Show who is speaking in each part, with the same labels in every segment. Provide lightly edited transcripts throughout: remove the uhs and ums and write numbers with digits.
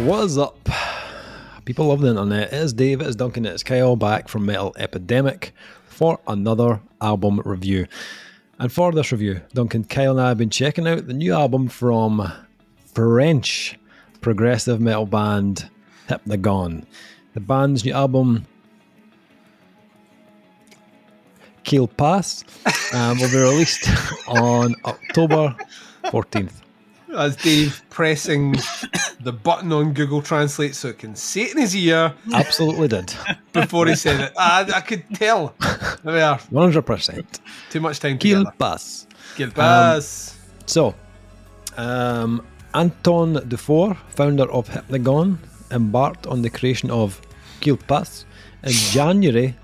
Speaker 1: What is up, people of the internet? It is Dave, it is Duncan, it is Kyle, back from Metal Epidemic for another album review. And for this review, Duncan, Kyle and I have been checking out the new album from French progressive metal band Hypnagone. The band's new album, Qu'il Passe, will be released on October 14th.
Speaker 2: That's Dave pressing the button on Google Translate so it can say it in his ear.
Speaker 1: Absolutely did.
Speaker 2: Before he said it. I could tell. There we are.
Speaker 1: 100%.
Speaker 2: Too much time
Speaker 1: Qu'il
Speaker 2: together.
Speaker 1: Passe.
Speaker 2: Qu'il Passe.
Speaker 1: Anton Dufour, founder of Hypnagone, embarked on the creation of Qu'il Passe in January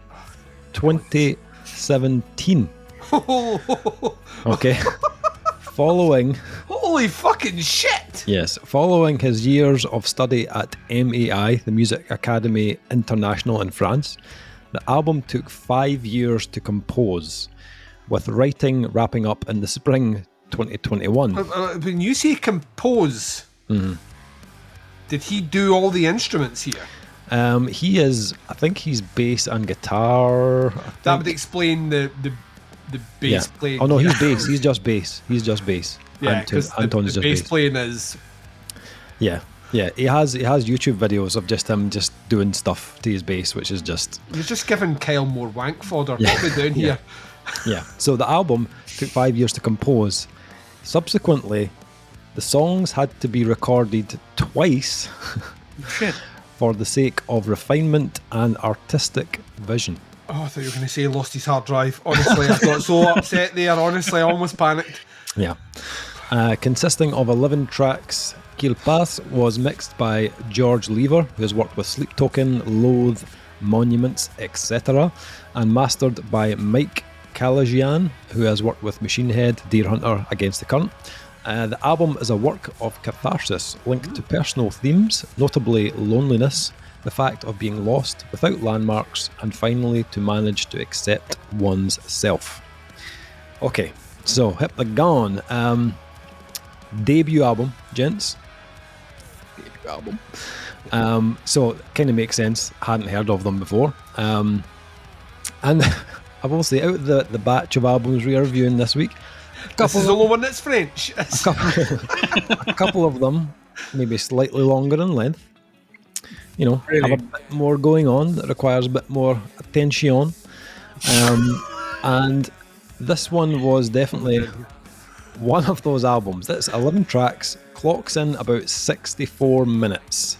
Speaker 1: 2017. Okay. Following...
Speaker 2: Holy fucking shit!
Speaker 1: Yes, following his years of study at MAI, the Music Academy International in France, the album took 5 years to compose, with writing wrapping up in the spring 2021.
Speaker 2: When you say compose, did he do all the instruments here?
Speaker 1: He is, I think he's bass and guitar.
Speaker 2: That would explain the bass playing.
Speaker 1: Oh no, he's bass. He's just bass. He's just bass.
Speaker 2: Yeah, because
Speaker 1: Anton's
Speaker 2: the
Speaker 1: just
Speaker 2: bass playing is...
Speaker 1: Yeah. He has YouTube videos of just him just doing stuff to his bass, which is just...
Speaker 2: You're just giving Kyle more wank fodder. What are we doing here?
Speaker 1: Yeah. So the album took 5 years to compose. Subsequently, the songs had to be recorded twice for the sake of refinement and artistic vision.
Speaker 2: Oh, I thought you were going to say he lost his hard drive. Honestly, I got so upset there. Honestly, I almost panicked.
Speaker 1: Yeah. Consisting of 11 tracks, Qu'il Passe was mixed by George Lever, who has worked with Sleep Token, Loathe, Monuments, etc., and mastered by Mike Calagian, who has worked with Machine Head, Deer Hunter, Against the Current. The album is a work of catharsis linked to personal themes, notably loneliness, the fact of being lost without landmarks, and finally to manage to accept one's self. Okay, so Hypnagone, debut album, gents. Debut album. So it kind of makes sense. I hadn't heard of them before. And I will say, out of the batch of albums we are reviewing this week,
Speaker 2: this is the only one that's French.
Speaker 1: a couple of them maybe slightly longer in length. You know,
Speaker 2: really?
Speaker 1: Have a bit more going on that requires a bit more attention. And this one was definitely one of those albums. That's 11 tracks, clocks in about 64 minutes.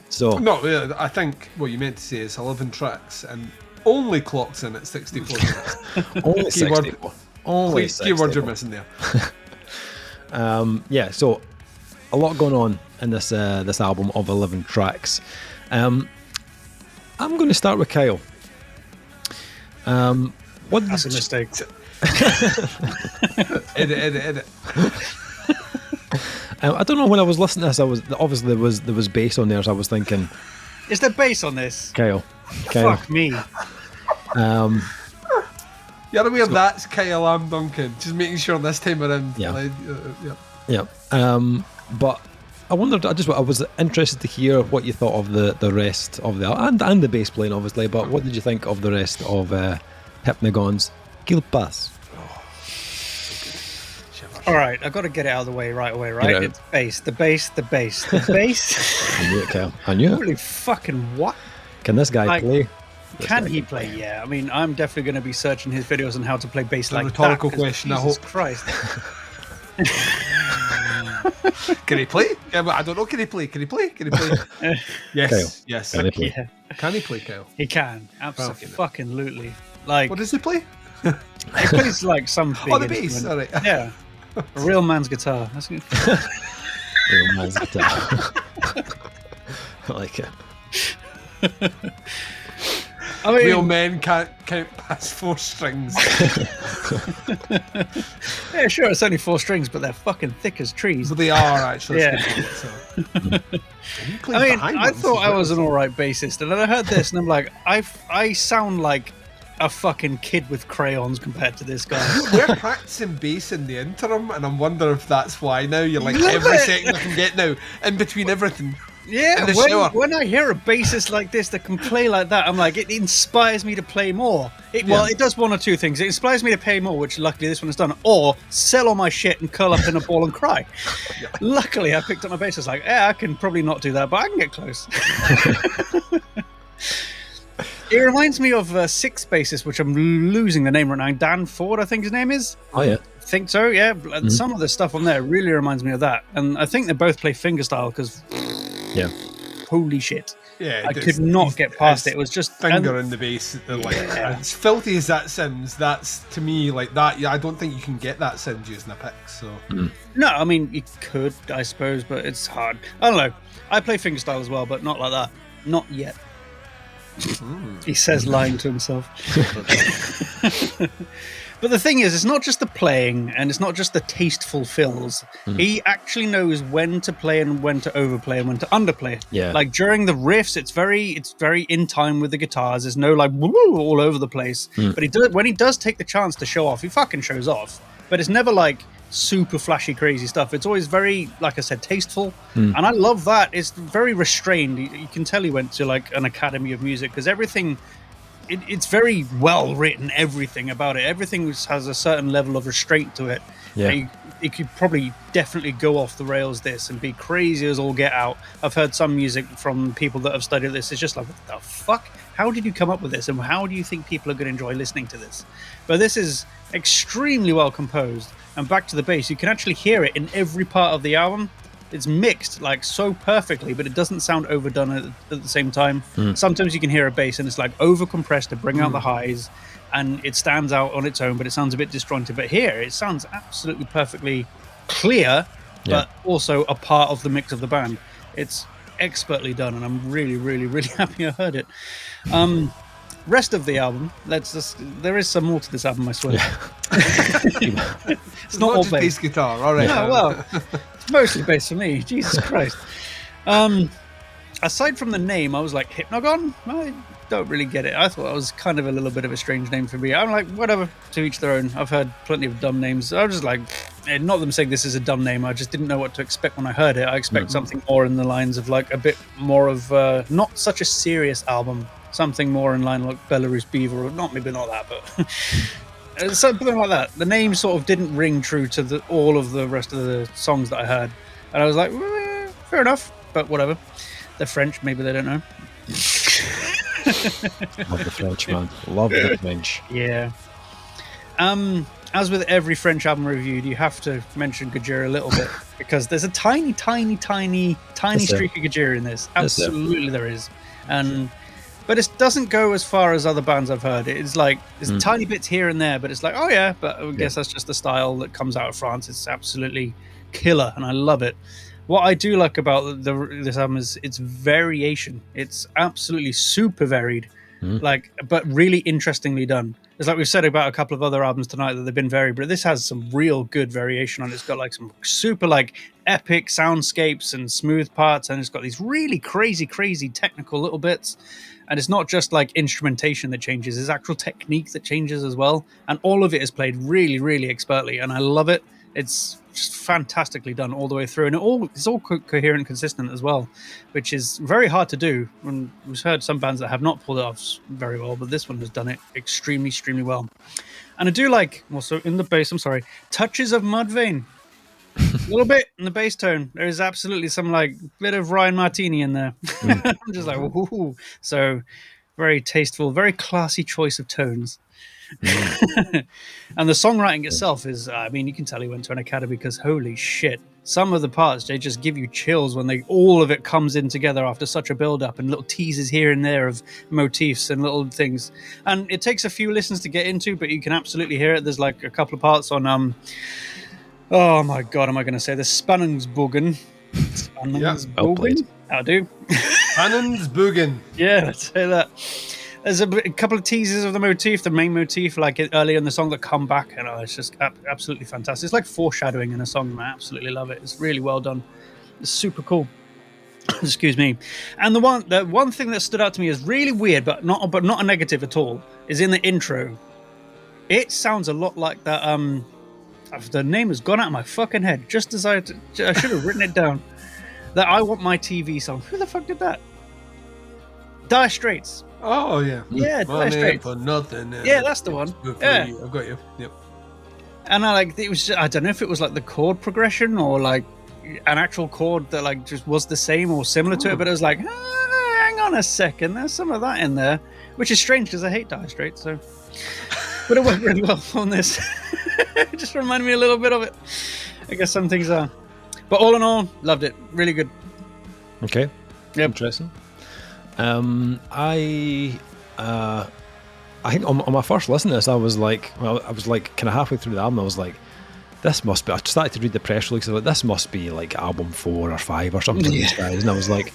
Speaker 1: So
Speaker 2: No, I think what you meant to say is 11 tracks and only clocks in at 64 minutes.
Speaker 1: only 64. Only 64.
Speaker 2: Keyword you're missing there.
Speaker 1: Yeah, so a lot going on in this this album of 11 tracks. I'm going to start with Kyle.
Speaker 3: That's a mistake.
Speaker 2: Edit.
Speaker 1: I don't know, when I was listening to this, obviously there was bass on there, so I was thinking,
Speaker 3: Is there bass on this?
Speaker 1: Kyle.
Speaker 3: Fuck me.
Speaker 2: You're aware that's Kyle, I'm Duncan. Just making sure this time around.
Speaker 1: Yeah. But I wondered, I was interested to hear what you thought of the rest of the and the bass playing, obviously. But what did you think of the rest of Hypnagone's Qu'il Passe?
Speaker 3: All right, I've got to get it out of the way right away, right? It's bass, the bass.
Speaker 1: I knew it, Kyle. I knew it.
Speaker 3: Holy fucking what?
Speaker 1: Can this guy play?
Speaker 3: Can he play? Yeah, I mean, I'm definitely going to be searching his videos on how to play bass like that.
Speaker 2: Rhetorical question, I hope.
Speaker 3: Christ.
Speaker 2: Can he play? Yeah, but I don't know. Can he play? Yes.
Speaker 1: Kyle,
Speaker 2: Yes.
Speaker 1: can he play?
Speaker 3: Yeah,
Speaker 2: Can he play, Kyle?
Speaker 3: he can. Absolutely. Like,
Speaker 2: What does he play?
Speaker 3: he plays like some big
Speaker 2: Oh, the bass.
Speaker 3: instrument.
Speaker 2: All right.
Speaker 3: Yeah. A real man's guitar. That's good.
Speaker 1: Real man's guitar. I like it.
Speaker 3: I mean,
Speaker 2: Real men can't count past 4 strings.
Speaker 3: yeah, sure, it's only 4 strings, but they're fucking thick as trees.
Speaker 2: But they are actually.
Speaker 3: Yeah. I mean, I thought I was an alright bassist, and then I heard this, and I'm like, I sound like a fucking kid with crayons compared to this guy.
Speaker 2: We're practicing bass in the interim, and I'm wondering if that's why now you're like
Speaker 3: Love
Speaker 2: every
Speaker 3: it.
Speaker 2: second I can get now, in between everything.
Speaker 3: Yeah,
Speaker 2: in the shower.
Speaker 3: when I hear a bassist like this that can play like that, I'm like, it inspires me to play more. Well, it does one or two things. It inspires me to pay more, which luckily this one has done, or sell all my shit and curl up in a ball and cry. Luckily, I picked up my bass. I was like, I can probably not do that, but I can get close. It reminds me of Six bassist, which I'm losing the name right now. Dan Ford, I think his name is.
Speaker 1: Oh, yeah.
Speaker 3: I think so, yeah. Some of the stuff on there really reminds me of that. And I think they both play fingerstyle because...
Speaker 1: Yeah.
Speaker 3: Holy shit.
Speaker 2: Yeah,
Speaker 3: I could not get past it. It was just
Speaker 2: finger in the bass. As filthy as that sounds, that's to me like that. Yeah, I don't think you can get that sound using a pick. So
Speaker 3: no, I mean you could, I suppose, but it's hard. I don't know. I play fingerstyle as well, but not like that. Not yet. He says, lying to himself. But the thing is, it's not just the playing and it's not just the tasteful fills. He actually knows when to play and when to overplay and when to underplay.
Speaker 1: Yeah.
Speaker 3: Like during the riffs, it's very in time with the guitars. There's no like woo all over the place. But when he does take the chance to show off, he fucking shows off. But it's never like super flashy, crazy stuff. It's always very, like I said, tasteful. And I love that. It's very restrained. You can tell he went to like an academy of music because everything... It's very well written, everything about it. Everything has a certain level of restraint to it. Yeah. It could probably definitely go off the rails this and be crazy as all get out. I've heard some music from people that have studied this. It's just like, what the fuck? How did you come up with this? And how do you think people are going to enjoy listening to this? But this is extremely well composed. And back to the bass, you can actually hear it in every part of the album. It's mixed like so perfectly, but it doesn't sound overdone at the same time. Sometimes you can hear a bass and it's like overcompressed to bring out the highs, and it stands out on its own, but it sounds a bit disjointed. But here, it sounds absolutely perfectly clear, but also a part of the mix of the band. It's expertly done, and I'm really, really, really happy I heard it. Rest of the album, there is some more to this album, I swear. It's not all
Speaker 2: bass guitar, all right.
Speaker 3: No, well, it's mostly bass for me. Jesus Christ. Aside from the name, I was like, Hypnagone? I don't really get it. I thought that was kind of a little bit of a strange name for me. I'm like, whatever, to each their own. I've heard plenty of dumb names. I was just like, not them saying this is a dumb name. I just didn't know what to expect when I heard it. I expect something more in the lines of like a bit more of not such a serious album. Something more in line like Belarus Beaver, or maybe not that, but something like that. The name sort of didn't ring true to all of the rest of the songs that I heard. And I was like, fair enough, but whatever. They're French, maybe they don't know.
Speaker 1: Love the French, man. Love the French.
Speaker 3: Yeah. As with every French album reviewed, you have to mention Gojira a little bit because there's a tiny streak of Gojira in this. Absolutely there is. But it doesn't go as far as other bands I've heard. It's like there's tiny bits here and there, but it's like, oh yeah, but I guess that's just the style that comes out of France. It's absolutely killer, and I love it. What I do like about this album is its variation. It's absolutely super varied, but really interestingly done. It's like we've said about a couple of other albums tonight that they've been varied, but this has some real good variation on it. It's got like some super like epic soundscapes and smooth parts, and it's got these really crazy technical little bits. And it's not just like instrumentation that changes, there's actual technique that changes as well. And all of it is played really, really expertly. And I love it. It's just fantastically done all the way through. And it's all coherent and consistent as well, which is very hard to do. And we've heard some bands that have not pulled it off very well, but this one has done it extremely, extremely well. And I do like, also in the bass, touches of Mudvayne. A little bit in the bass tone. There is absolutely some like bit of Ryan Martini in there. I'm just like, ooh. So very tasteful, very classy choice of tones. And the songwriting itself is, you can tell he went to an academy because holy shit, some of the parts, they just give you chills when all of it comes in together after such a build up and little teases here and there of motifs and little things. And it takes a few listens to get into, but you can absolutely hear it. There's like a couple of parts on, oh my god, am I going to say the Spannungsbogen? Spannungsbogen? I'll do.
Speaker 2: Spannungsbogen.
Speaker 3: Yeah, let's say that. There's a couple of teases of the main motif, like earlier in the song that come back, and it's just absolutely fantastic. It's like foreshadowing in a song, and I absolutely love it. It's really well done. It's super cool. Excuse me. And the one thing that stood out to me is really weird, but not a negative at all, is in the intro. It sounds a lot like that. The name has gone out of my fucking head. Just as I should have written it down. That I Want My TV song. Who the fuck did that? Dire Straits.
Speaker 2: Oh yeah.
Speaker 3: Yeah, Dire
Speaker 2: Money
Speaker 3: Straits.
Speaker 2: for nothing.
Speaker 3: Yeah, that's the one.
Speaker 2: Good for
Speaker 3: Yeah.
Speaker 2: you. I've got you. Yep.
Speaker 3: And it was, I don't know if it was like the chord progression or like an actual chord that like just was the same or similar to it, but it was like, hang on a second, there's some of that in there, which is strange because I hate Dire Straits, so. But it worked really well on this. It just reminded me a little bit of it. I guess some things are. But all in all, loved it. Really good.
Speaker 1: Okay.
Speaker 3: Yep.
Speaker 1: Interesting. I think on my first listen to this, I was like kind of halfway through the album. I was like, this must be. I started to read the press release. I was like, this must be like album 4 or 5 or something. These guys, and I was like,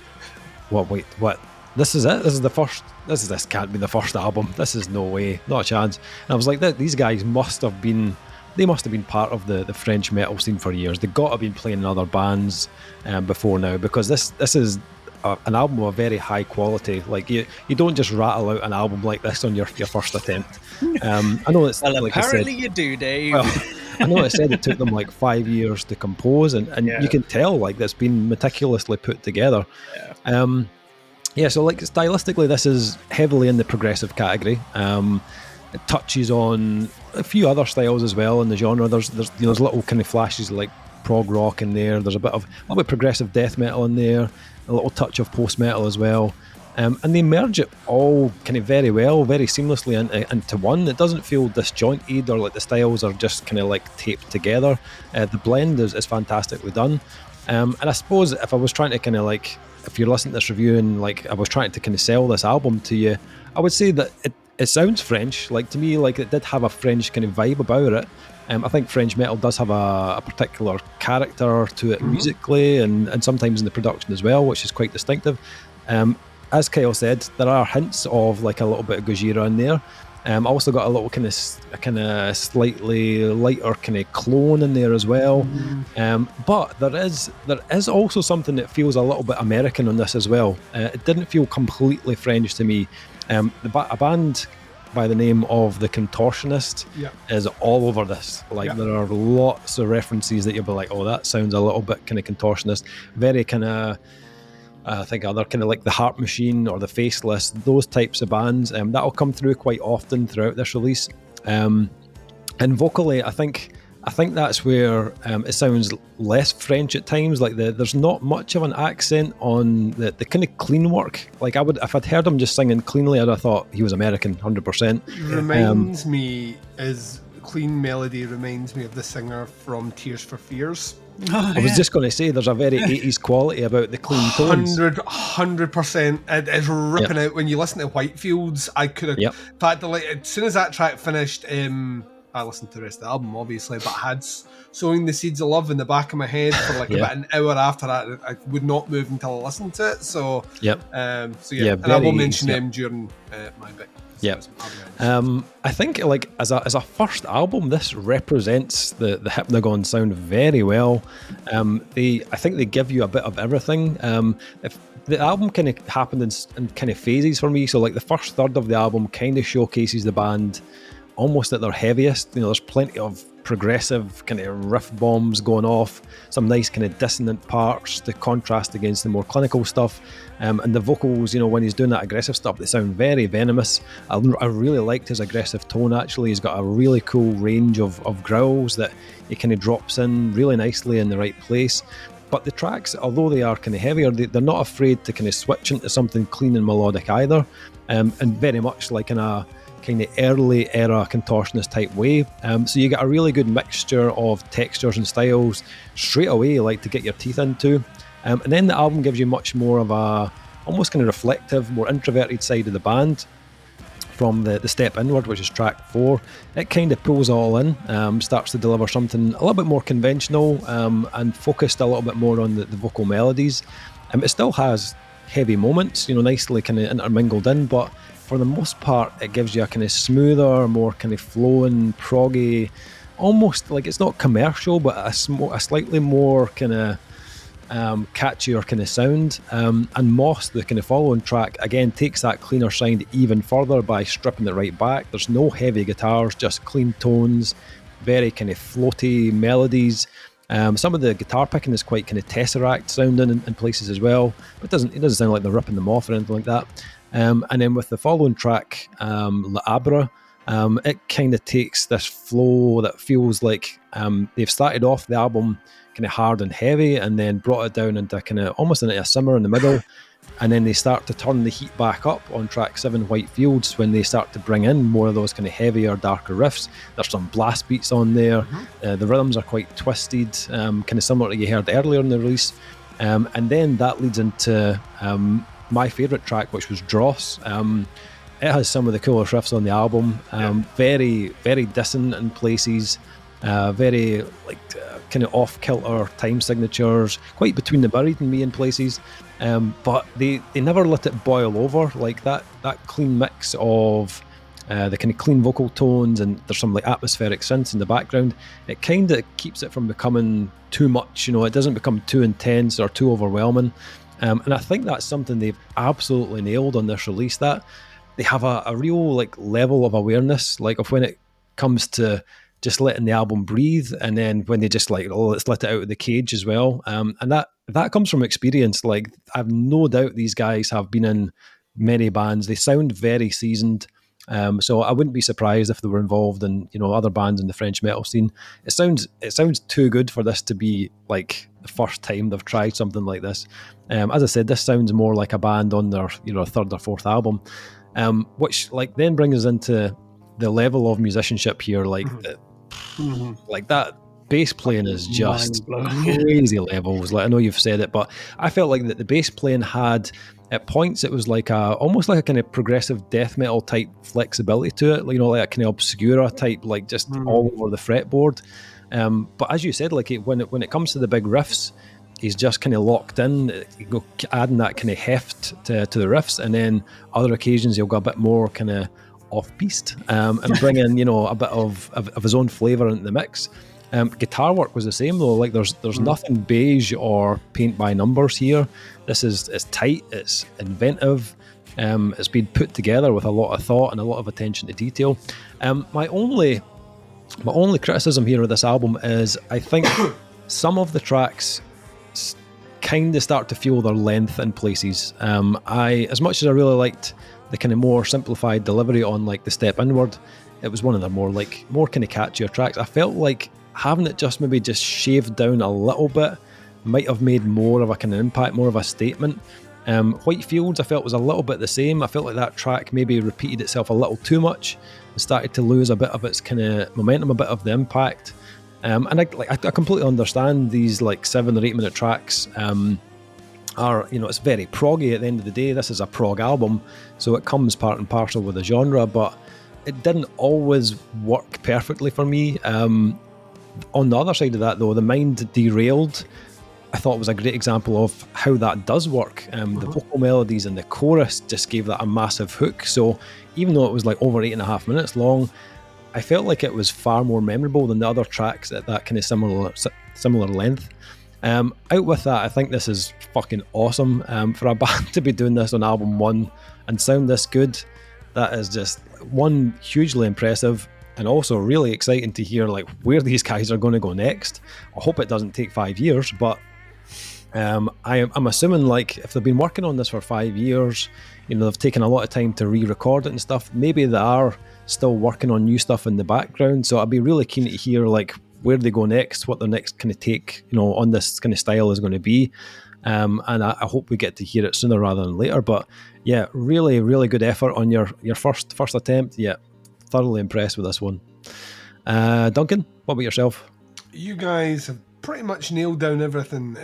Speaker 1: what? Wait, what? This is it. This is the first. This can't be the first album. This is no way, not a chance. And I was like, these guys must have been. They must have been part of the French metal scene for years. They got to have been playing in other bands before now, because this is an album of very high quality. Like you don't just rattle out an album like this on your first attempt. I know it's
Speaker 3: well,
Speaker 1: like
Speaker 3: apparently
Speaker 1: I said,
Speaker 3: you do, Dave.
Speaker 1: well, I know I said it took them like 5 years to compose, and you can tell like that's been meticulously put together. So like stylistically, this is heavily in the progressive category. It touches on a few other styles as well in the genre. There's little kind of flashes like prog rock in there. There's a little bit progressive death metal in there, a little touch of post metal as well, and they merge it all kind of very well, very seamlessly into one. It doesn't feel disjointed or like the styles are just kind of like taped together. The blend is fantastically done, and I suppose if I was trying to kind of like, if you're listening to this review and like I was trying to kind of sell this album to you, I would say that it sounds French. Like to me, like it did have a French kind of vibe about it. I think French metal does have a particular character to it musically and sometimes in the production as well, which is quite distinctive. As Kyle said, there are hints of like a little bit of Gojira in there. I also got a little kind of slightly lighter kind of Klone in there as well. But there is also something that feels a little bit American on this as well. It didn't feel completely French to me. A band by the name of the Contortionist is all over this. Like there are lots of references that you'll be like, oh, that sounds a little bit kind of Contortionist. Very kind of, I think other kind of like the Haarp Machine or the Faceless, those types of bands. That'll come through quite often throughout this release. And vocally, I think that's where it sounds less French at times. Like there's not much of an accent on the kind of clean work. Like if I'd heard him just singing cleanly, I'd have thought he was American, 100%.
Speaker 2: Reminds me, his clean melody reminds me of the singer from Tears for Fears.
Speaker 1: I was just going to say there's a very 80s quality about the clean tones.
Speaker 2: 100%. It is ripping out. When you listen to Whitefields, I could have... In fact, like, as soon as that track finished... I listened to the rest of the album, obviously, but I had Sowing the Seeds of Love in the back of my head for like about an hour after that. I would not move until I listened to it. So, and I will mention them during my bit.
Speaker 1: I think like as a first album, this represents the Hypnagone sound very well. I think they give you a bit of everything. If the album kind of happened in kind of phases for me, so like the first third of the album kind of showcases the band almost at their heaviest. There's plenty of progressive kind of riff bombs going off, some nice kind of dissonant parts to contrast against the more clinical stuff, and the vocals, when he's doing that aggressive stuff, they sound very venomous. I really liked his aggressive tone. Actually, he's got a really cool range of growls that he kind of drops in really nicely in the right place. But the tracks, although they are kind of heavier, they're not afraid to kind of switch into something clean and melodic either, and very much like in a kind of early era Contortionist type way. So you get a really good mixture of textures and styles straight away, like to get your teeth into. And then the album gives you much more of a almost kind of reflective, more introverted side of the band from the Step Inward, which is track 4. It kind of pulls all in, starts to deliver something a little bit more conventional and focused a little bit more on the vocal melodies. It still has heavy moments, nicely kind of intermingled in, but for the most part, it gives you a kind of smoother, more kind of flowing, proggy, almost like it's not commercial, but a slightly more kind of catchier kind of sound. And Moss, the kind of following track, again takes that cleaner sound even further by stripping it right back. There's no heavy guitars, just clean tones, very kind of floaty melodies. Some of the guitar picking is quite kind of Tesseract sounding in places as well, but it doesn't sound like they're ripping them off or anything like that. And then with the following track, La Abra, it kind of takes this flow that feels like they've started off the album kind of hard and heavy, and then brought it down into kind of almost into a simmer in the middle. And then they start to turn the heat back up on track 7, White Fields, when they start to bring in more of those kind of heavier, darker riffs. There's some blast beats on there. The rhythms are quite twisted, kind of similar to you heard earlier in the release. And then that leads into my favourite track, which was Dross. It has some of the coolest riffs on the album. Very, very dissonant in places. Very kind of off-kilter time signatures, quite between the buried and me in places, but they never let it boil over. Like that clean mix of the kind of clean vocal tones, and there's some like atmospheric synths in the background. It kind of keeps it from becoming too much, it doesn't become too intense or too overwhelming, and I think that's something they've absolutely nailed on this release, that they have a real like level of awareness, like of when it comes to just letting the album breathe, and then when they just let's let it out of the cage as well. And that comes from experience. Like, I've no doubt these guys have been in many bands. They sound very seasoned. So I wouldn't be surprised if they were involved in, other bands in the French metal scene. It sounds too good for this to be like the first time they've tried something like this. As I said, this sounds more like a band on their, third or fourth album, which then brings us into the level of musicianship here. Like that bass playing is just crazy levels. Like, I know you've said it, but I felt like that the bass playing had, at points, it was like almost like a kind of progressive death metal type flexibility to it. Like a kind of obscura type, like just all over the fretboard. But as you said, like when it comes to the big riffs, he's just kind of locked in, adding that kind of heft to the riffs, and then other occasions he'll go a bit more kind of off-piste, and bring in a bit of his own flavour into the mix. Guitar work was the same though. Like there's nothing beige or paint by numbers here. This is tight, it's inventive, it's been put together with a lot of thought and a lot of attention to detail. My only criticism here of this album is I think some of the tracks kind of start to feel their length in places. As much as I really liked the kind of more simplified delivery on like the Step Inward, it was one of their more kind of catchier tracks. I felt like having it just maybe just shaved down a little bit might have made more of a kind of impact, more of a statement. White Fields I felt was a little bit the same. I felt like that track maybe repeated itself a little too much and started to lose a bit of its kind of momentum, a bit of the impact. And I completely understand these like 7 or 8 minute tracks are, it's very proggy at the end of the day. This is a prog album, so it comes part and parcel with the genre, but it didn't always work perfectly for me. On the other side of that though, The Mind Derailed, I thought was a great example of how that does work. The vocal melodies and the chorus just gave that a massive hook. So even though it was like over 8.5 minutes long, I felt like it was far more memorable than the other tracks at that kind of similar length. Out with that, I think this is fucking awesome. For a band to be doing this on album 1 and sound this good, that is just one, hugely impressive, and also really exciting to hear like where these guys are going to go next. I hope it doesn't take 5 years, but I'm assuming like if they've been working on this for 5 years, they've taken a lot of time to re-record it and stuff. Maybe they are still working on new stuff in the background, so I'd be really keen to hear like where they go next, what their next kind of take on this kind of style is going to be, and I hope we get to hear it sooner rather than later. But yeah, really, really good effort on your first attempt. Yeah, thoroughly impressed with this one. Duncan, what about yourself?
Speaker 2: You guys have pretty much nailed down everything.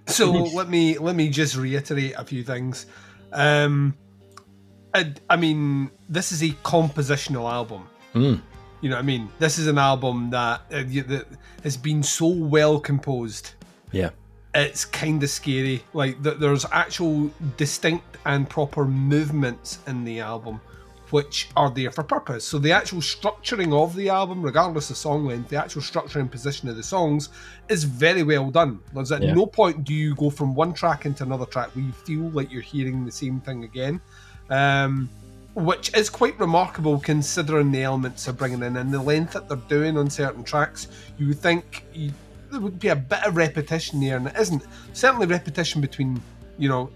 Speaker 2: So let me just reiterate a few things. I mean, this is a compositional album. You know what I mean? This is an album that has been so well composed. Yeah. It's kind of scary. Like, there's actual distinct and proper movements in the album, which are there for purpose. So the actual structuring of the album, regardless of song length, the actual structure and position of the songs is very well done. There's at no point do you go from one track into another track where you feel like you're hearing the same thing again. Which is quite remarkable considering the elements they're bringing in and the length that they're doing on certain tracks. You would think there would be a bit of repetition there, and it isn't. Certainly repetition between,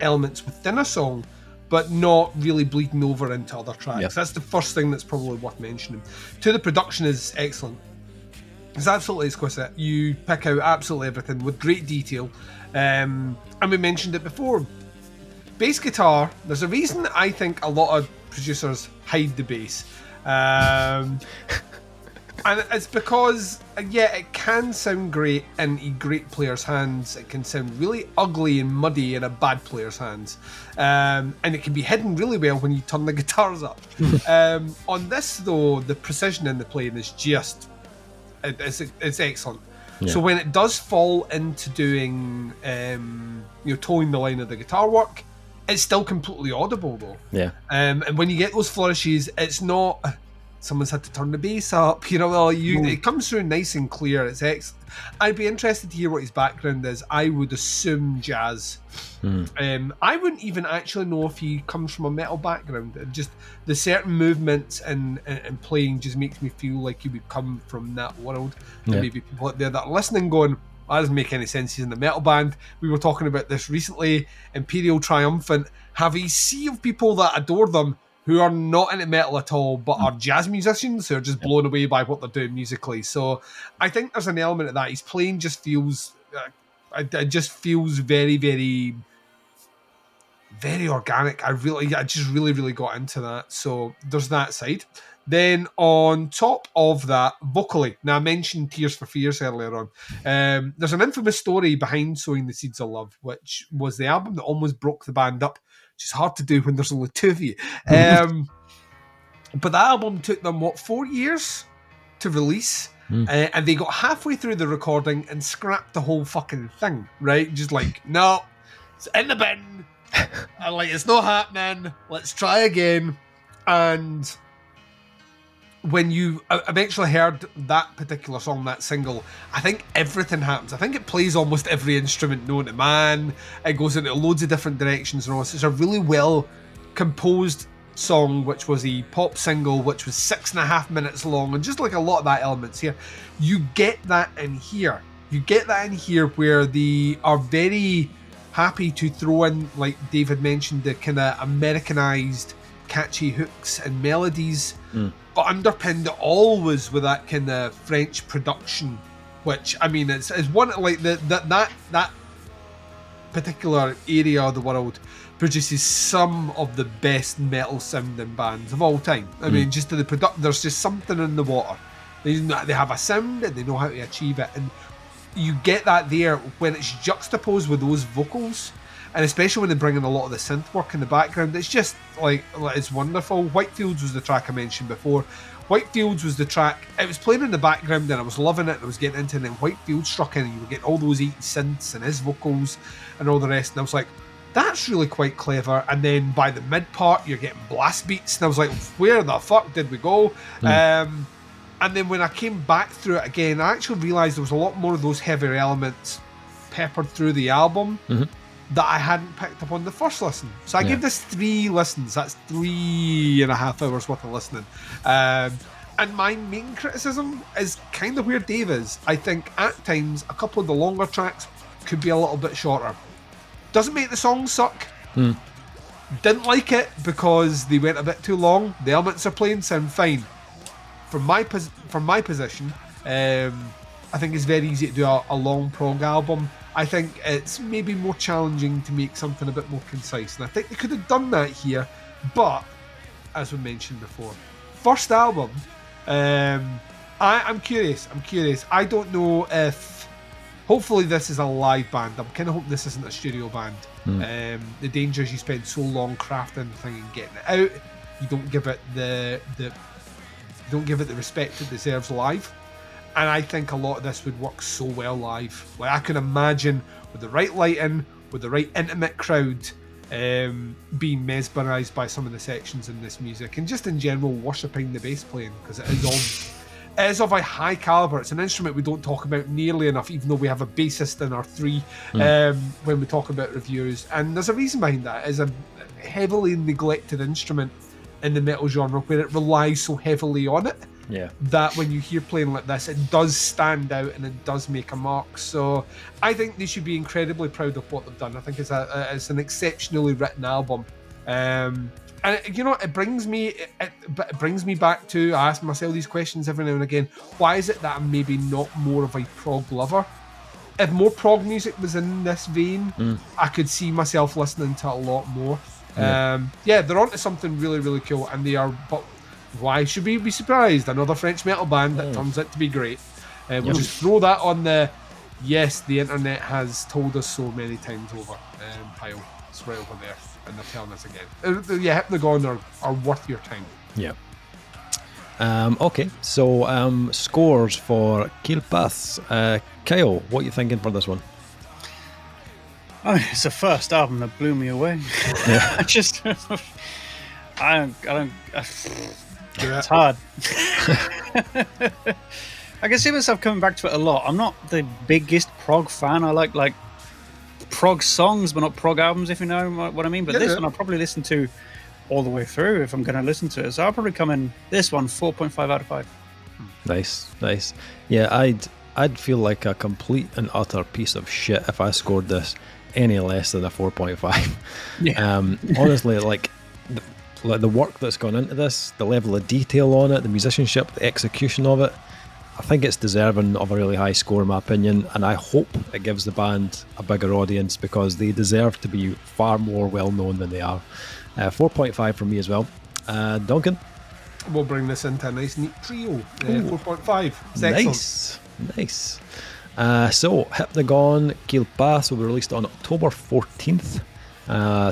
Speaker 2: elements within a song, but not really bleeding over into other tracks. Yep. That's the first thing that's probably worth mentioning. The production is excellent. It's absolutely exquisite. You pick out absolutely everything with great detail. And we mentioned it before. Bass guitar, there's a reason I think a lot of producers hide the bass. And it's because, it can sound great in a great player's hands. It can sound really ugly and muddy in a bad player's hands. And it can be hidden really well when you turn the guitars up. On this, though, the precision in the playing is just... It's excellent. Yeah. So when it does fall into doing, towing the line of the guitar work, it's still completely audible, though.
Speaker 1: Yeah.
Speaker 2: And when you get those flourishes, it's not... Someone's had to turn the bass up, it comes through nice and clear. It's excellent. I'd be interested to hear what his background is. I would assume jazz. I wouldn't even actually know if he comes from a metal background. Just the certain movements and playing just makes me feel like he would come from that world. Yeah. And maybe people out there that are listening going, that doesn't make any sense. He's in the metal band. We were talking about this recently. Imperial Triumphant have a sea of people that adore them who are not into metal at all, but are jazz musicians who are just blown away by what they're doing musically. So I think there's an element of that. His playing just feels, it just feels very, very, very organic. I just really got into that. So there's that side. Then on top of that, vocally, now I mentioned Tears for Fears earlier on. There's an infamous story behind Sowing the Seeds of Love, which was the album that almost broke the band up, which is hard to do when there's only two of you. But that album took them, 4 years to release? And they got halfway through the recording and scrapped the whole fucking thing, right? Just like, no, it's in the bin. I'm like, it's not happening. Let's try again. And when you eventually heard that particular song, that single, I think everything happens. I think it plays almost every instrument known to man. It goes into loads of different directions and all this. It's a really well composed song, which was a pop single, which was 6.5 minutes long, and just like a lot of that elements here, you get that in here. You get that in here where they are very happy to throw in, like David mentioned, the kind of Americanized catchy hooks and melodies, but underpinned always with that kind of French production, which, I mean, it's one like that particular area of the world produces some of the best metal sounding bands of all time. I mean, just to the there's just something in the water. They have a sound and they know how to achieve it, and you get that there when it's juxtaposed with those vocals. And especially when they bring in a lot of the synth work in the background, it's just like, it's wonderful. Whitefields was the track I mentioned before. Whitefields was the track, it was playing in the background and I was loving it and I was getting into it, and then Whitefield struck in and you were getting all those 80 synths and his vocals and all the rest, and I was like, that's really quite clever. And then by the mid part, you're getting blast beats, and I was like, where the fuck did we go? And then when I came back through it again, I actually realised there was a lot more of those heavier elements peppered through the album that I hadn't picked up on the first listen. So I gave this 3 listens. That's 3.5 hours worth of listening. And my main criticism is kind of where Dave is. I think at times a couple of the longer tracks could be a little bit shorter. Doesn't make the song suck. Didn't like it because they went a bit too long. The elements are playing sound fine. From my position, I think it's very easy to do a long prog album. I think it's maybe more challenging to make something a bit more concise, and I think they could have done that here, but as we mentioned before, first album, I'm curious. I don't know if, hopefully this is a live band. I'm kind of hoping this isn't a studio band. The danger is you spend so long crafting the thing and getting it out, you don't give it the respect it deserves live. And I think a lot of this would work so well live. Like, I can imagine with the right lighting, with the right intimate crowd, being mesmerised by some of the sections in this music, and just in general worshipping the bass playing, because it is of a high calibre. It's an instrument we don't talk about nearly enough, even though we have a bassist in our 3 when we talk about reviews. And there's a reason behind that. It's a heavily neglected instrument in the metal genre, where it relies so heavily on it. that when you hear playing like this, it does stand out and it does make a mark. So I think they should be incredibly proud of what they've done. I think it's an exceptionally written album. And it brings me back to, I ask myself these questions every now and again. Why is it that I'm maybe not more of a prog lover? If more prog music was in this vein, I could see myself listening to a lot more. They're onto something really, really cool, and they are. But why should we be surprised? Another French metal band that turns out to be great. We'll just throw that on the yes, the internet has told us so many times over pile. It's right over there, and they're telling us again. Hypnagone are worth your time.
Speaker 1: Yeah. Okay, so scores for Qu'il Passe. Kyle, what are you thinking for this one?
Speaker 3: I mean, it's the first album that blew me away.
Speaker 1: Yeah.
Speaker 3: It's hard. I can see myself coming back to it a lot. I'm not the biggest prog fan. I like prog songs, but not prog albums, if you know what I mean. But this one I'll probably listen to all the way through if I'm going to listen to it. So I'll probably come in this one 4.5 out of 5.
Speaker 1: Nice. Yeah, I'd feel like a complete and utter piece of shit if I scored this any less than a 4.5.
Speaker 3: Yeah.
Speaker 1: Honestly, like the work that's gone into this, the level of detail on it, the musicianship, the execution of it, I think it's deserving of a really high score in my opinion, and I hope it gives the band a bigger audience because they deserve to be far more well known than they are. 4.5 from me as well. Duncan?
Speaker 2: We'll bring this into a nice neat trio. 4.5.
Speaker 1: Nice. So Hypnagone Qu'il Passe will be released on October 14th.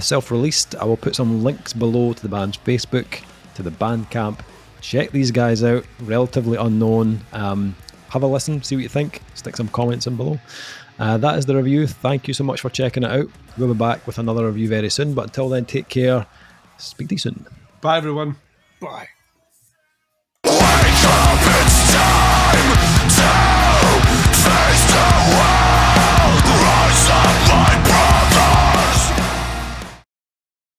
Speaker 1: Self-released. I will put some links below to the band's Facebook, to the Bandcamp. Check these guys out. Relatively unknown. Have a listen, see what you think. Stick some comments in below. That is the review. Thank you so much for checking it out. We'll be back with another review very soon, but until then, take care. Speak to you soon.
Speaker 2: Bye everyone.
Speaker 3: Bye.